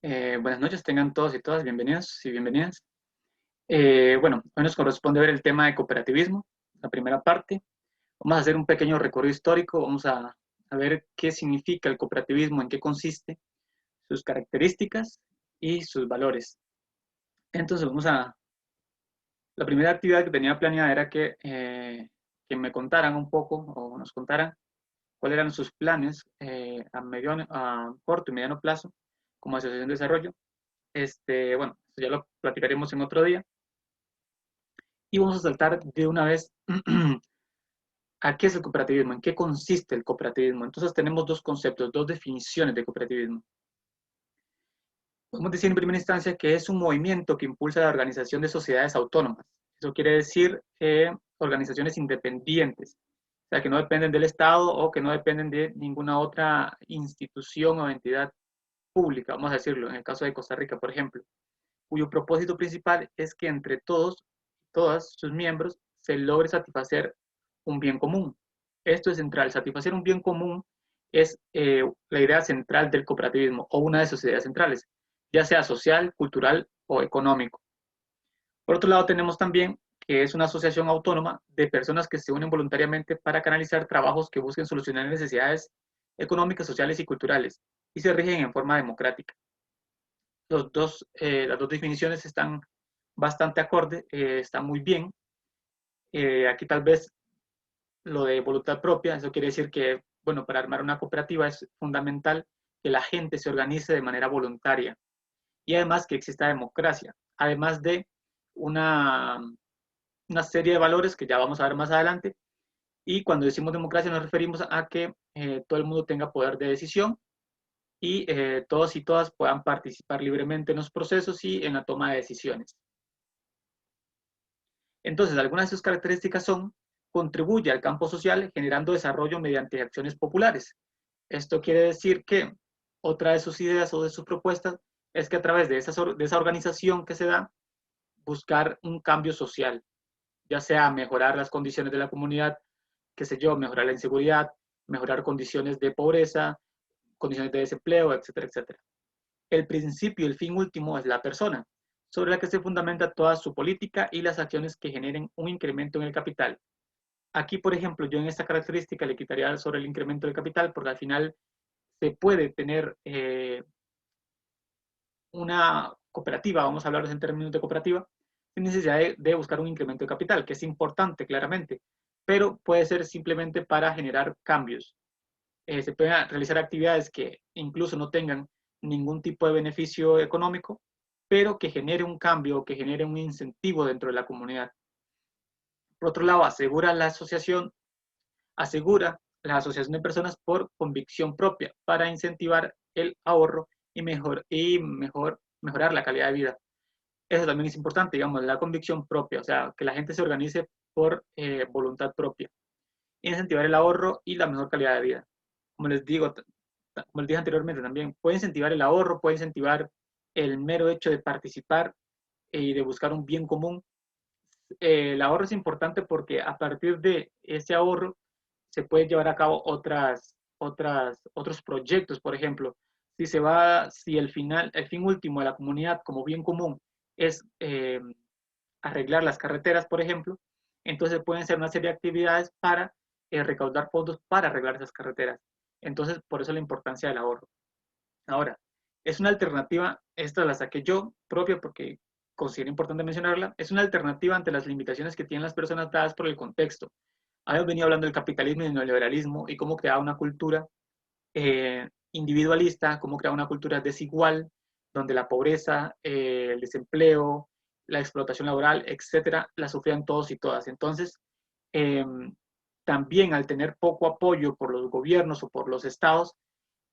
Buenas noches, tengan todos y todas bienvenidos y bienvenidas. Bueno, hoy nos corresponde ver el tema de cooperativismo, la primera parte. Vamos a hacer un pequeño recorrido histórico, vamos a ver qué significa el cooperativismo, en qué consiste, sus características y sus valores. Entonces, la primera actividad que tenía planeada era que me contaran un poco o nos contaran cuáles eran sus planes a corto y mediano plazo como asociación de desarrollo. Bueno, esto ya lo platicaremos en otro día. Y vamos a saltar de una vez a qué es el cooperativismo, en qué consiste el cooperativismo. Entonces tenemos dos conceptos, dos definiciones de cooperativismo. Podemos decir en primera instancia que es un movimiento que impulsa la organización de sociedades autónomas. Eso quiere decir organizaciones independientes, o sea, que no dependen del Estado o que no dependen de ninguna otra institución o entidad pública, vamos a decirlo, en el caso de Costa Rica, por ejemplo, cuyo propósito principal es que entre todas sus miembros, se logre satisfacer un bien común. Esto es central. Satisfacer un bien común es la idea central del cooperativismo o una de sus ideas centrales, ya sea social, cultural o económico. Por otro lado, tenemos también que es una asociación autónoma de personas que se unen voluntariamente para canalizar trabajos que busquen solucionar necesidades económicas, sociales y culturales y se rigen en forma democrática. Las dos definiciones están bastante acorde, están muy bien. Aquí tal vez lo de voluntad propia, eso quiere decir que, bueno, para armar una cooperativa es fundamental que la gente se organice de manera voluntaria y además que exista democracia, además de una, una serie de valores que ya vamos a ver más adelante. Y cuando decimos democracia nos referimos a que todo el mundo tenga poder de decisión y todos y todas puedan participar libremente en los procesos y en la toma de decisiones. Entonces, algunas de sus características son: contribuye al campo social generando desarrollo mediante acciones populares. Esto quiere decir que otra de sus ideas o de sus propuestas es que a través de esa organización que se da, buscar un cambio social, ya sea mejorar las condiciones de la comunidad, qué sé yo, mejorar la inseguridad, mejorar condiciones de pobreza, condiciones de desempleo, etcétera, etcétera. El principio y el fin último es la persona, sobre la que se fundamenta toda su política y las acciones que generen un incremento en el capital. Aquí, por ejemplo, yo en esta característica le quitaría sobre el incremento del capital, porque al final se puede tener una cooperativa, vamos a hablar en términos de cooperativa, sin necesidad de buscar un incremento de capital, que es importante claramente, pero puede ser simplemente para generar cambios. Se pueden realizar actividades que incluso no tengan ningún tipo de beneficio económico, pero que genere un cambio, que genere un incentivo dentro de la comunidad. Por otro lado, asegura la asociación de personas por convicción propia para incentivar el ahorro y mejorar la calidad de vida. Eso también es importante, digamos, la convicción propia, o sea, que la gente se organice por voluntad propia. Incentivar el ahorro y la mejor calidad de vida. Como les digo, como les dije anteriormente también, puede incentivar el ahorro, puede incentivar el mero hecho de participar y de buscar un bien común. El ahorro es importante porque a partir de ese ahorro se pueden llevar a cabo otros proyectos. Por ejemplo, si el fin último de la comunidad como bien común es arreglar las carreteras, por ejemplo, entonces pueden ser una serie de actividades para recaudar fondos para arreglar esas carreteras. Entonces, por eso la importancia del ahorro. Ahora, es una alternativa, esta la saqué yo propia porque considero importante mencionarla, es una alternativa ante las limitaciones que tienen las personas dadas por el contexto. Habíamos venido hablando del capitalismo y del neoliberalismo y cómo crear una cultura individualista, cómo crear una cultura desigual, donde la pobreza, el desempleo, la explotación laboral, etcétera, la sufrían todos y todas. Entonces, eh, también al tener poco apoyo por los gobiernos o por los estados,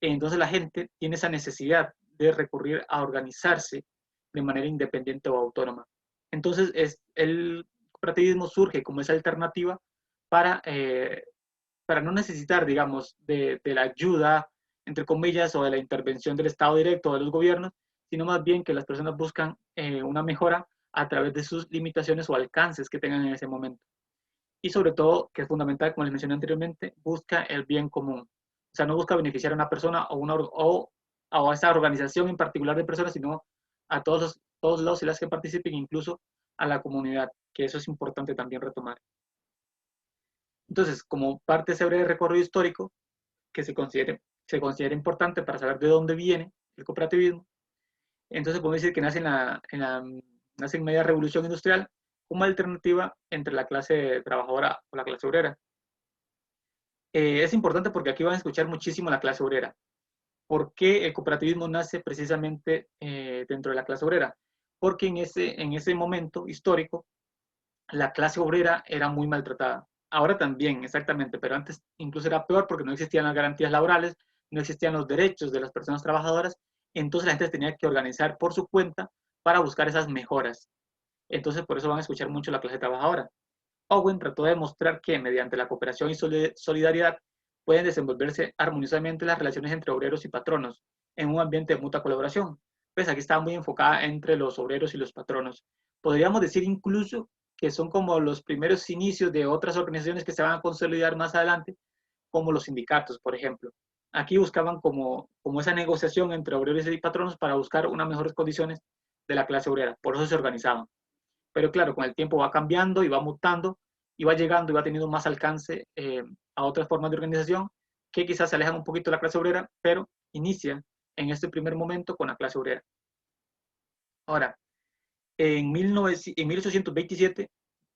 entonces la gente tiene esa necesidad de recurrir a organizarse de manera independiente o autónoma. Entonces, el cooperativismo surge como esa alternativa para, para no necesitar, digamos, de la ayuda, entre comillas, o de la intervención del Estado directo o de los gobiernos, sino más bien que las personas buscan una mejora a través de sus limitaciones o alcances que tengan en ese momento. Y sobre todo, que es fundamental, como les mencioné anteriormente, busca el bien común. O sea, no busca beneficiar a una persona o a esa organización en particular de personas, sino a todos los y las que participen, incluso a la comunidad, que eso es importante también retomar. Entonces, como parte de ese breve recorrido histórico que se considera importante para saber de dónde viene el cooperativismo, entonces podemos decir que nace en media revolución industrial como alternativa entre la clase trabajadora o la clase obrera. Es importante porque aquí van a escuchar muchísimo la clase obrera. ¿Por qué el cooperativismo nace precisamente dentro de la clase obrera? Porque en ese momento histórico la clase obrera era muy maltratada. Ahora también, exactamente, pero antes incluso era peor porque no existían las garantías laborales, no existían los derechos de las personas trabajadoras, entonces la gente tenía que organizar por su cuenta para buscar esas mejoras. Entonces por eso van a escuchar mucho la clase trabajadora. Owen trató de demostrar que mediante la cooperación y solidaridad pueden desenvolverse armoniosamente las relaciones entre obreros y patronos en un ambiente de mutua colaboración. Pues aquí está muy enfocada entre los obreros y los patronos. Podríamos decir incluso que son como los primeros inicios de otras organizaciones que se van a consolidar más adelante, como los sindicatos, por ejemplo. Aquí buscaban como esa negociación entre obreros y patronos para buscar unas mejores condiciones de la clase obrera. Por eso se organizaban. Pero claro, con el tiempo va cambiando y va mutando y va llegando y va teniendo más alcance a otras formas de organización que quizás se alejan un poquito de la clase obrera, pero inician en este primer momento con la clase obrera. Ahora, en 1827,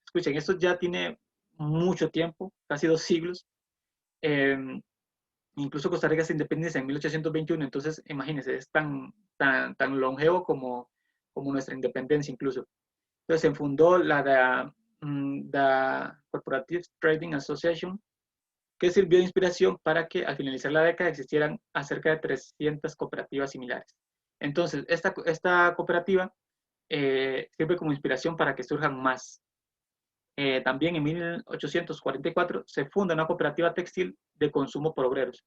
escuchen, esto ya tiene mucho tiempo, casi 2 siglos, eh, incluso Costa Rica se independiza en 1821, entonces imagínense, es tan longevo como nuestra independencia incluso. Entonces se fundó la Corporative Trading Association, que sirvió de inspiración para que al finalizar la década existieran cerca de 300 cooperativas similares. Entonces, esta cooperativa sirve como inspiración para que surjan más. También en 1844 se funda una cooperativa textil de consumo por obreros.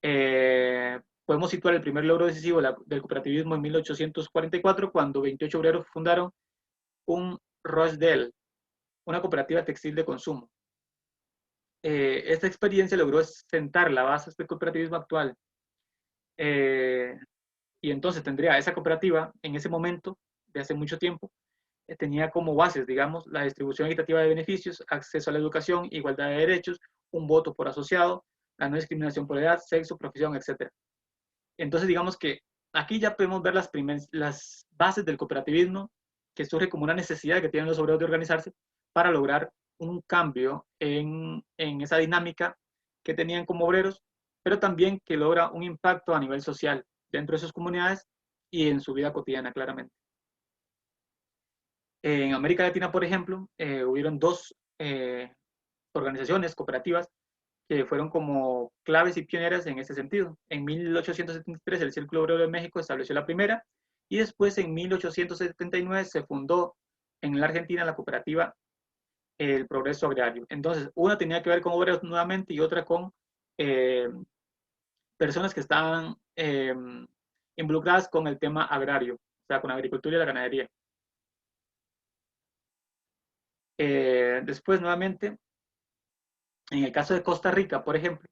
Podemos situar el primer logro decisivo del cooperativismo en 1844, cuando 28 obreros fundaron un Rochdale, una cooperativa textil de consumo. Esta experiencia logró sentar la base del cooperativismo actual. Y entonces tendría esa cooperativa, en ese momento, de hace mucho tiempo, tenía como bases, digamos, la distribución equitativa de beneficios, acceso a la educación, igualdad de derechos, un voto por asociado, la no discriminación por edad, sexo, profesión, etc. Entonces, digamos que aquí ya podemos ver las bases del cooperativismo, que surge como una necesidad que tienen los obreros de organizarse para lograr un cambio en esa dinámica que tenían como obreros, pero también que logra un impacto a nivel social dentro de sus comunidades y en su vida cotidiana, claramente. En América Latina, por ejemplo, hubieron dos organizaciones cooperativas que fueron como claves y pioneras en ese sentido. En 1873 el Círculo Obrero de México estableció la primera y después en 1879 se fundó en la Argentina la cooperativa El Progreso Agrario. Entonces, una tenía que ver con obreros nuevamente y otra con eh, personas que estaban involucradas con el tema agrario, o sea, con la agricultura y la ganadería. Después, nuevamente, en el caso de Costa Rica, por ejemplo,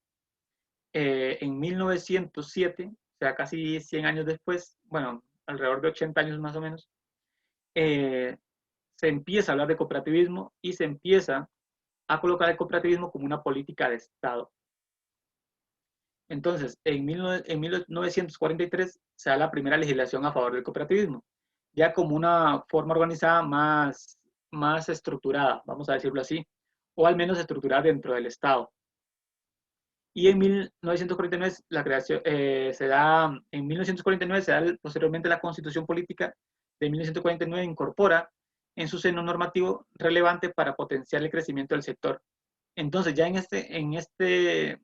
en 1907, o sea, casi 100 años después, bueno, alrededor de 80 años más o menos, se empieza a hablar de cooperativismo y se empieza a colocar el cooperativismo como una política de Estado. Entonces, en 1943 se da la primera legislación a favor del cooperativismo, ya como una forma organizada más estructurada, vamos a decirlo así, o al menos estructurada dentro del Estado. Y en 1949 la creación, en 1949 se da posteriormente la Constitución Política de 1949, incorpora en su seno normativo relevante para potenciar el crecimiento del sector. Entonces ya en este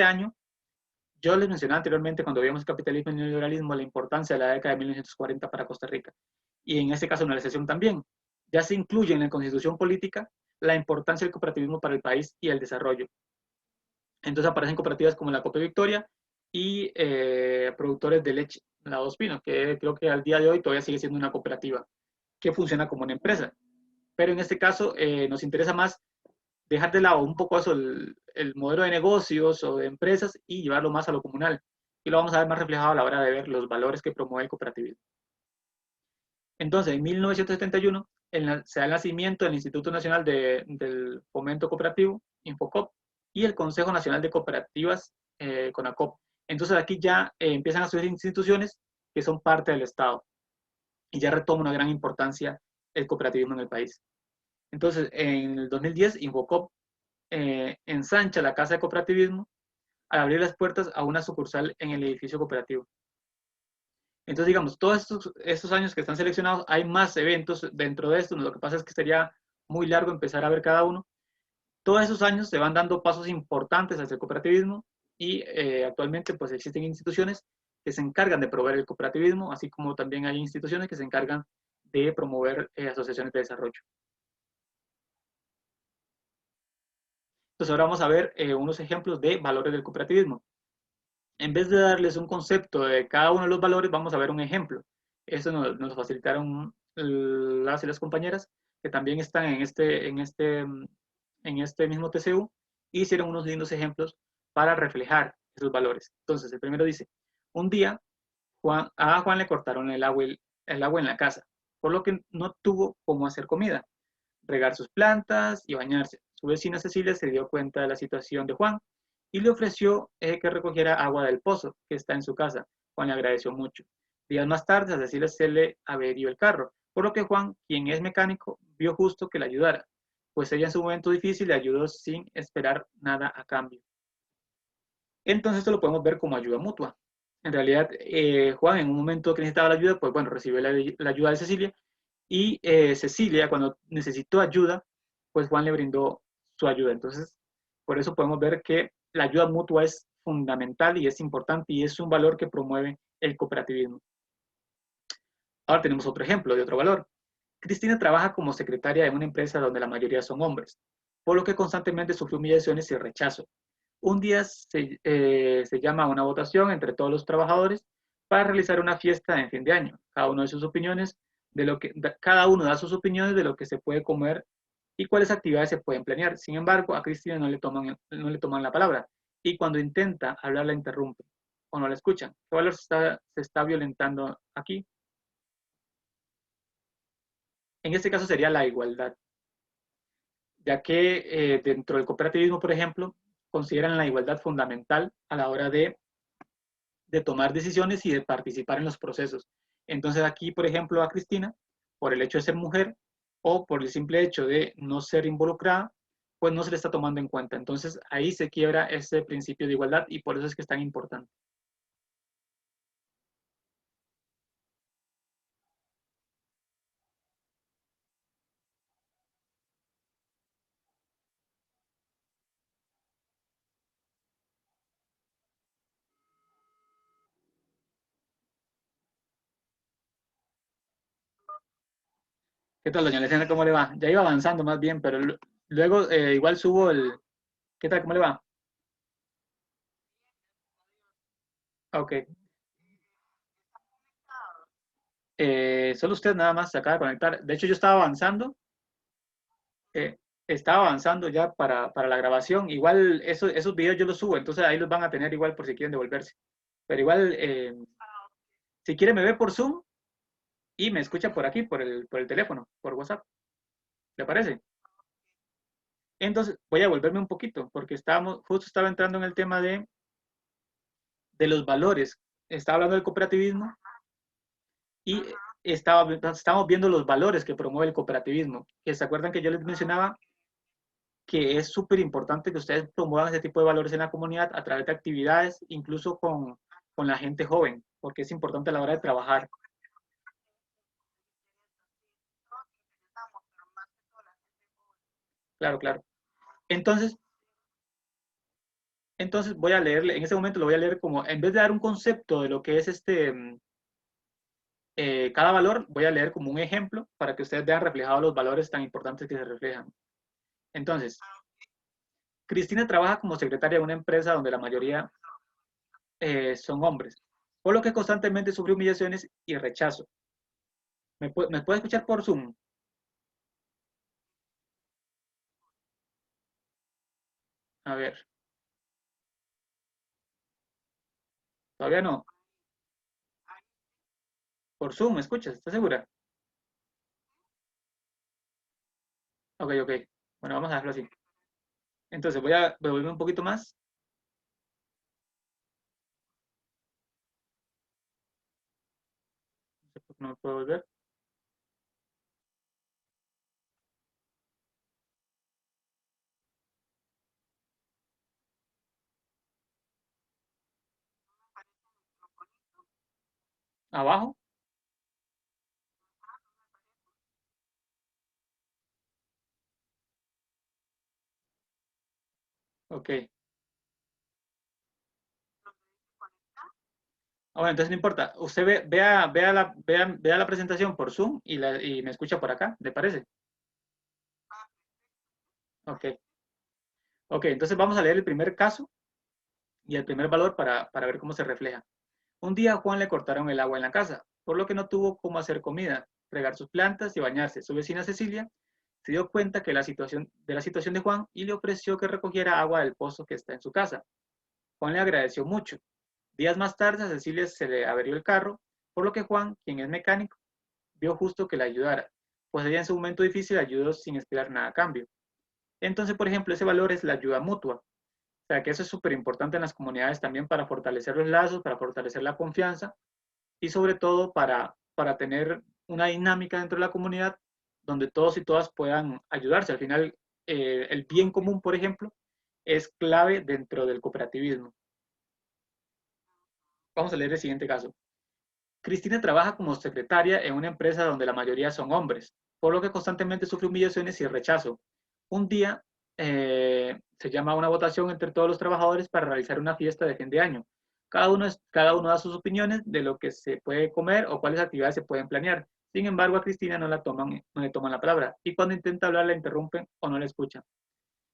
año, yo les mencionaba anteriormente cuando veíamos el capitalismo y el neoliberalismo la importancia de la década de 1940 para Costa Rica. Y en este caso en la recesión también. Ya se incluye en la Constitución Política la importancia del cooperativismo para el país y el desarrollo. Entonces aparecen cooperativas como la Copa Victoria y productores de leche, la Dos Pinos, que creo que al día de hoy todavía sigue siendo una cooperativa que funciona como una empresa. Pero en este caso nos interesa más dejar de lado un poco eso, el modelo de negocios o de empresas y llevarlo más a lo comunal. y lo vamos a ver más reflejado a la hora de ver los valores que promueve el cooperativismo. Entonces, en 1971 se da el nacimiento del Instituto Nacional del Fomento Cooperativo, Infocop, y el Consejo Nacional de Cooperativas, CONACOP. Entonces aquí ya empiezan a surgir instituciones que son parte del Estado y ya retoma una gran importancia el cooperativismo en el país. Entonces, en el 2010, Infocop ensancha la Casa de Cooperativismo al abrir las puertas a una sucursal en el edificio cooperativo. Entonces, digamos, todos estos años que están seleccionados, hay más eventos dentro de esto. Lo que pasa es que sería muy largo empezar a ver cada uno. Todos esos años se van dando pasos importantes hacia el cooperativismo y actualmente pues existen instituciones que se encargan de promover el cooperativismo, así como también hay instituciones que se encargan de promover asociaciones de desarrollo. Entonces ahora vamos a ver unos ejemplos de valores del cooperativismo. En vez de darles un concepto de cada uno de los valores, vamos a ver un ejemplo. Eso nos facilitaron las y las compañeras que también están en este mismo TCU y hicieron unos lindos ejemplos para reflejar esos valores. Entonces, el primero dice, un día a Juan le cortaron el agua en la casa, por lo que no tuvo cómo hacer comida, regar sus plantas y bañarse. Su vecina Cecilia se dio cuenta de la situación de Juan y le ofreció que recogiera agua del pozo que está en su casa. Juan le agradeció mucho. Días más tarde a Cecilia se le averió el carro, por lo que Juan, quien es mecánico, vio justo que le ayudara, pues ella en su momento difícil le ayudó sin esperar nada a cambio. Entonces esto lo podemos ver como ayuda mutua. En realidad, Juan en un momento que necesitaba la ayuda, pues bueno, recibió la ayuda de Cecilia y Cecilia cuando necesitó ayuda, pues Juan le brindó su ayuda. Entonces, por eso podemos ver que la ayuda mutua es fundamental y es importante y es un valor que promueve el cooperativismo. Ahora tenemos otro ejemplo de otro valor. Cristina trabaja como secretaria en una empresa donde la mayoría son hombres, por lo que constantemente sufre humillaciones y rechazo. Un día se llama a una votación entre todos los trabajadores para realizar una fiesta en fin de año. Cada uno de sus opiniones cada uno da sus opiniones de lo que se puede comer y cuáles actividades se pueden planear. Sin embargo, a Cristina no le toman la palabra y cuando intenta hablar la interrumpen o no la escuchan. ¿Qué valor se está violentando aquí? En este caso sería la igualdad, ya que dentro del cooperativismo, por ejemplo, consideran la igualdad fundamental a la hora de tomar decisiones y de participar en los procesos. Entonces aquí, por ejemplo, a Cristina, por el hecho de ser mujer o por el simple hecho de no ser involucrada, pues no se le está tomando en cuenta. Entonces ahí se quiebra ese principio de igualdad y por eso es que es tan importante. ¿Qué tal, doña Alessandra? ¿Cómo le va? Ya iba avanzando más bien, pero luego igual subo el... ¿Qué tal? ¿Cómo le va? Ok. Solo usted nada más se acaba de conectar. De hecho, yo eh, estaba avanzando ya para la grabación. Igual esos videos yo los subo, entonces ahí los van a tener igual por si quieren devolverse. Pero igual, si quiere me ve por Zoom y me escucha por aquí, por el teléfono, por WhatsApp. ¿Le parece? Entonces voy a volverme un poquito, porque justo estaba entrando en el tema de los valores. Estaba hablando del cooperativismo y estamos viendo los valores que promueve el cooperativismo. Que se acuerdan que yo les mencionaba que es súper importante que ustedes promuevan ese tipo de valores en la comunidad a través de actividades, incluso con la gente joven, porque es importante a la hora de trabajar. Claro, claro. Entonces, entonces voy a leerle, en ese momento lo voy a leer como, en vez de dar un concepto de lo que es cada valor, voy a leer como un ejemplo para que ustedes vean reflejados los valores tan importantes que se reflejan. Entonces, Cristina trabaja como secretaria de una empresa donde la mayoría son hombres, por lo que constantemente sufre humillaciones y rechazo. ¿Me puede escuchar por Zoom? A ver. Todavía no. Por Zoom, ¿me escuchas? ¿Estás segura? Ok, ok. Bueno, vamos a dejarlo así. Entonces voy a devolver un poquito más. No sé por qué no me puedo volver. Abajo. Ok. Bueno, entonces no importa. Usted vea la presentación por Zoom y me escucha por acá, ¿le parece? Ok. Ok, entonces vamos a leer el primer caso y el primer valor para ver cómo se refleja. Un día a Juan le cortaron el agua en la casa, por lo que no tuvo cómo hacer comida, regar sus plantas y bañarse. Su vecina Cecilia se dio cuenta de la situación de Juan y le ofreció que recogiera agua del pozo que está en su casa. Juan le agradeció mucho. Días más tarde a Cecilia se le averió el carro, por lo que Juan, quien es mecánico, vio justo que la ayudara, pues ella en su momento difícil ayudó sin esperar nada a cambio. Entonces, por ejemplo, ese valor es la ayuda mutua. O sea, que eso es súper importante en las comunidades también para fortalecer los lazos, para fortalecer la confianza y sobre todo para tener una dinámica dentro de la comunidad donde todos y todas puedan ayudarse. Al final, el bien común, por ejemplo, es clave dentro del cooperativismo. Vamos a leer el siguiente caso. Cristina trabaja como secretaria en una empresa donde la mayoría son hombres, por lo que constantemente sufre humillaciones y rechazo. Un día se llama a una votación entre todos los trabajadores para realizar una fiesta de fin de año. Cada uno da sus opiniones de lo que se puede comer o cuáles actividades se pueden planear. Sin embargo, a Cristina no le toman la palabra y cuando intenta hablar la interrumpen o no la escuchan.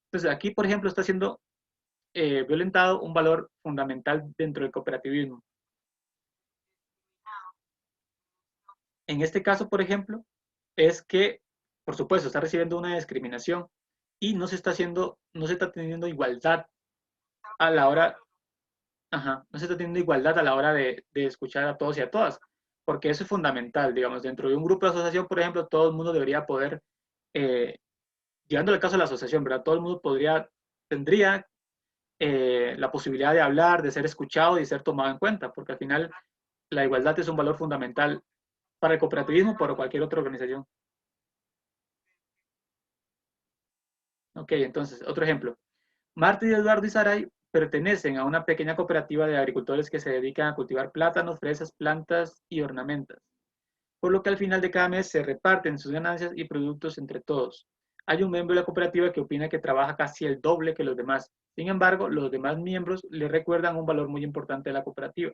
Entonces aquí, por ejemplo, está siendo violentado un valor fundamental dentro del cooperativismo. En este caso, por ejemplo, es que, por supuesto, está recibiendo una discriminación y no se está teniendo igualdad a la hora, ajá, no se está teniendo igualdad a la hora de escuchar a todos y a todas, porque eso es fundamental, digamos, dentro de un grupo de asociación, por ejemplo, todo el mundo debería poder, eh, llevando el caso de la asociación, ¿verdad? Todo el mundo tendría la posibilidad de hablar, de ser escuchado y ser tomado en cuenta, porque al final la igualdad es un valor fundamental para el cooperativismo o para cualquier otra organización. Ok, entonces, otro ejemplo. Marta y Eduardo y Saray pertenecen a una pequeña cooperativa de agricultores que se dedican a cultivar plátanos, fresas, plantas y ornamentas, por lo que al final de cada mes se reparten sus ganancias y productos entre todos. Hay un miembro de la cooperativa que opina que trabaja casi el doble que los demás. Sin embargo, los demás miembros le recuerdan un valor muy importante de la cooperativa.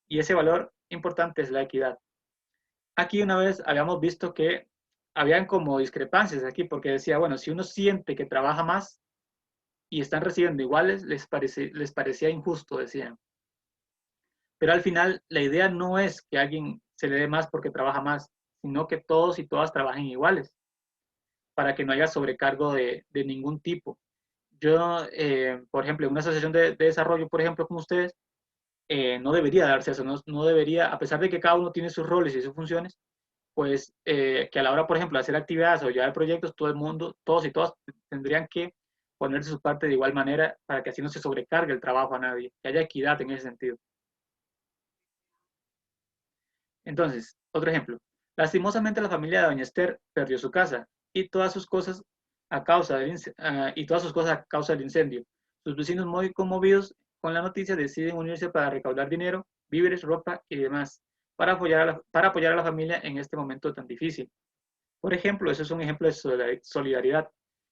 Y ese valor importante es la equidad. Aquí una vez habíamos visto que habían como discrepancias aquí, porque decía, bueno, si uno siente que trabaja más, y están recibiendo iguales, les parecía injusto, decían. Pero al final, la idea no es que a alguien se le dé más porque trabaja más, sino que todos y todas trabajen iguales, para que no haya sobrecargo de ningún tipo. Yo, por ejemplo, en una asociación de desarrollo, por ejemplo, como ustedes, no debería darse eso, no debería, a pesar de que cada uno tiene sus roles y sus funciones, pues que a la hora, por ejemplo, de hacer actividades o llevar proyectos, todo el mundo, todos y todas tendrían que ponerse su parte de igual manera para que así no se sobrecargue el trabajo a nadie, que haya equidad en ese sentido. Entonces, otro ejemplo. Lastimosamente la familia de Doña Esther perdió su casa y todas sus cosas y todas sus cosas a causa del incendio. Sus vecinos muy conmovidos con la noticia deciden unirse para recaudar dinero, víveres, ropa y demás para apoyar a la familia en este momento tan difícil. Por ejemplo, eso es un ejemplo de solidaridad.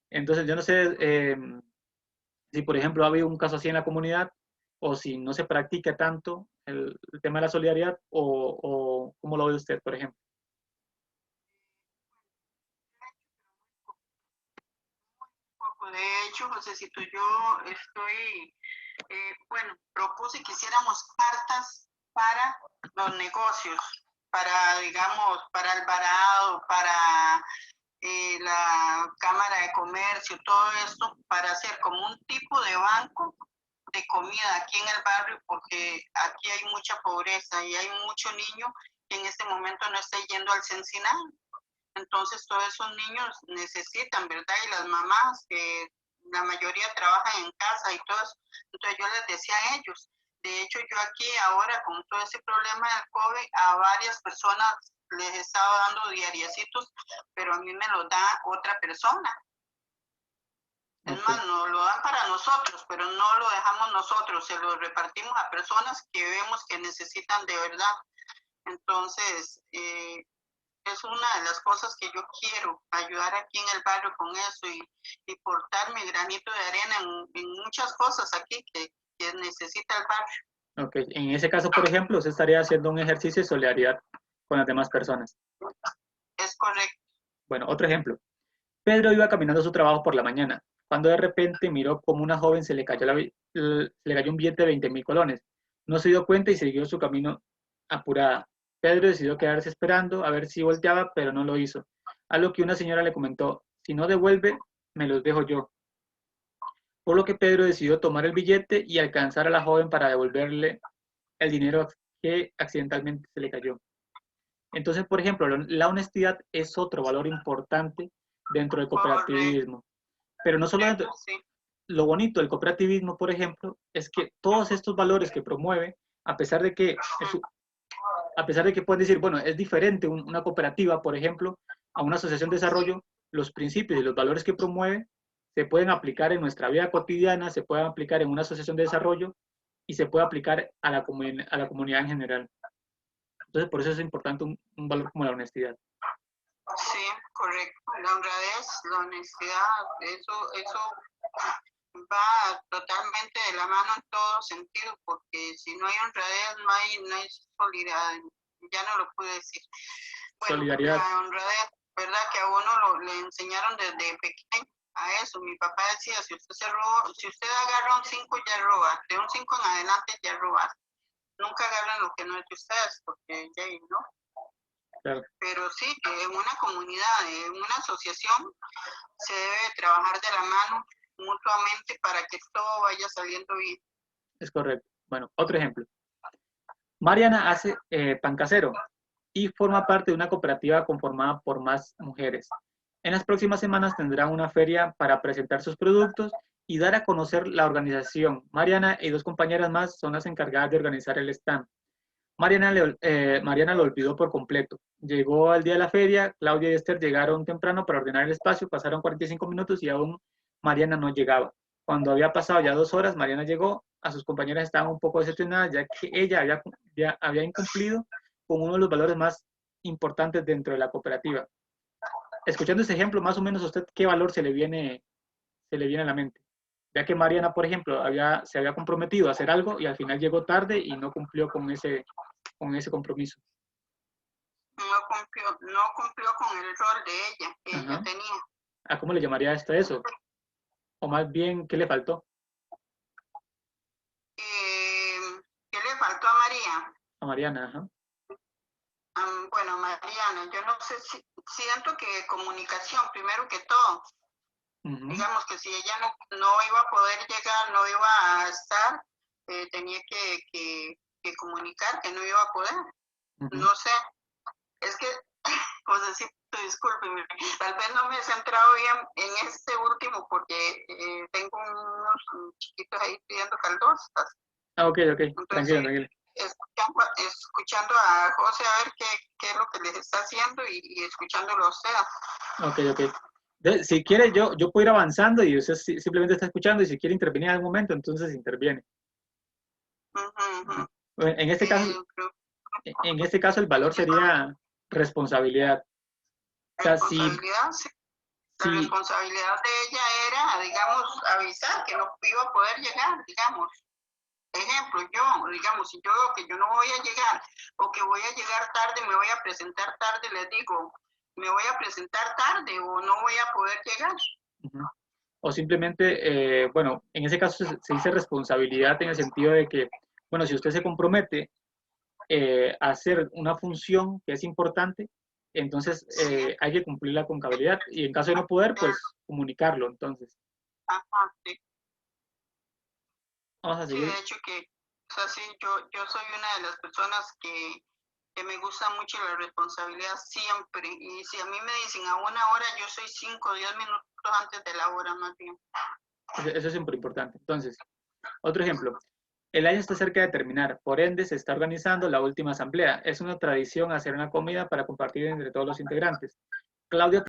Entonces, yo no sé si, por ejemplo, ha habido un caso así en la comunidad o si no se practica tanto el tema de la solidaridad o cómo lo ve usted, por ejemplo. Poco. De hecho, Josecito, yo estoy, bueno, propuse que hiciéramos cartas para los negocios, para, digamos, para Alvarado, para la Cámara de Comercio, todo esto, para hacer como un tipo de banco de comida aquí en el barrio porque aquí hay mucha pobreza y hay muchos niños que en este momento no están yendo al Censinal. Entonces todos esos niños necesitan, ¿verdad? Y las mamás, que la mayoría trabajan en casa y todo eso. Entonces yo les decía a ellos, de hecho yo aquí ahora con todo ese problema del COVID, a varias personas les he estado dando diariecitos, pero a mí me lo da otra persona. Es más, nos lo dan para nosotros, pero no lo dejamos nosotros, se lo repartimos a personas que vemos que necesitan de verdad. Entonces, es una de las cosas que yo quiero, ayudar aquí en el barrio con eso y portar mi granito de arena en muchas cosas aquí que necesita el barrio. Ok, en ese caso, por ejemplo, usted estaría haciendo un ejercicio de solidaridad con las demás personas. Es correcto. Bueno, otro ejemplo. Pedro iba caminando a su trabajo por la mañana, cuando de repente miró como una joven se le cayó un billete de 20.000 colones. No se dio cuenta y siguió su camino apurada. Pedro decidió quedarse esperando a ver si volteaba, pero no lo hizo. A lo que una señora le comentó, si no devuelve, me los dejo yo. Por lo que Pedro decidió tomar el billete y alcanzar a la joven para devolverle el dinero que accidentalmente se le cayó. Entonces, por ejemplo, la honestidad es otro valor importante dentro del cooperativismo. Pero no solo dentro, lo bonito del cooperativismo, por ejemplo, es que todos estos valores que promueve, a pesar de que pueden decir, bueno, es diferente una cooperativa, por ejemplo, a una asociación de desarrollo, los principios y los valores que promueve se pueden aplicar en nuestra vida cotidiana, se pueden aplicar en una asociación de desarrollo y se puede aplicar a la comunidad en general. Entonces, por eso es importante un valor como la honestidad. Sí, correcto. La honradez, la honestidad, eso va totalmente de la mano en todo sentido, porque si no hay honradez, no hay solidaridad. Ya no lo pude decir. Bueno, solidaridad. La honradez, ¿verdad? Que a uno le enseñaron desde pequeño a eso. Mi papá decía, si usted agarra un 5 ya roba, de un 5 en adelante ya roba. Nunca agarran lo que no es de ustedes, porque ya no. Claro. Pero sí, en una comunidad, en una asociación, se debe trabajar de la mano mutuamente para que todo vaya saliendo bien. Es correcto. Bueno, otro ejemplo. Mariana hace pan casero y forma parte de una cooperativa conformada por más mujeres. En las próximas semanas tendrá una feria para presentar sus productos y dar a conocer la organización. Mariana y 2 compañeras más son las encargadas de organizar el stand. Mariana lo olvidó por completo. Llegó al día de la feria, Claudia y Esther llegaron temprano para ordenar el espacio, pasaron 45 minutos y aún Mariana no llegaba. Cuando había pasado ya 2 horas, Mariana llegó, a sus compañeras estaban un poco decepcionadas ya que ella había incumplido con uno de los valores más importantes dentro de la cooperativa. Escuchando este ejemplo, más o menos a usted, ¿qué valor se le viene a la mente? Ya que Mariana, por ejemplo, se había comprometido a hacer algo y al final llegó tarde y no cumplió con ese compromiso. No cumplió con el rol de ella que ella tenía. ¿A cómo le llamaría esto a eso? O más bien, ¿qué le faltó? ¿Qué le faltó a María? A Mariana, ajá. Bueno, Mariana, yo no sé si siento que comunicación, primero que todo. Digamos que si ella no iba a poder llegar, no iba a estar, tenía que comunicar que no iba a poder. No sé, es que, Josecito, discúlpeme, tal vez no me he centrado bien en este último porque tengo unos chiquitos ahí pidiendo caldosas. Ok, entonces, tranquilo. Escuchando a José a ver qué es lo que les está haciendo y escuchándolo a usted. Ok. Si quiere, yo puedo ir avanzando y usted simplemente está escuchando y si quiere intervenir en algún momento, entonces interviene. En este caso el valor sería responsabilidad. O sea, responsabilidad, sí. La responsabilidad de ella era, digamos, avisar que no iba a poder llegar, digamos. Ejemplo, digamos, si yo veo que yo no voy a llegar o que voy a llegar tarde, me voy a presentar tarde, les digo, me voy a presentar tarde o no voy a poder llegar. O simplemente, bueno, en ese caso se dice responsabilidad en el sentido de que, bueno, si usted se compromete a hacer una función que es importante, entonces hay que cumplirla con cabalidad y en caso de no poder, pues comunicarlo, entonces. Ajá, sí. Vamos a Sí, seguir. de hecho que, o sea, sí, yo soy una de las personas que me gusta mucho la responsabilidad siempre. Y si a mí me dicen a 1 hora, yo soy 5 o 10 minutos antes de la hora más bien. Eso es súper importante. Entonces, otro ejemplo. El año está cerca de terminar, por ende se está organizando la última asamblea. Es una tradición hacer una comida para compartir entre todos los integrantes. Claudia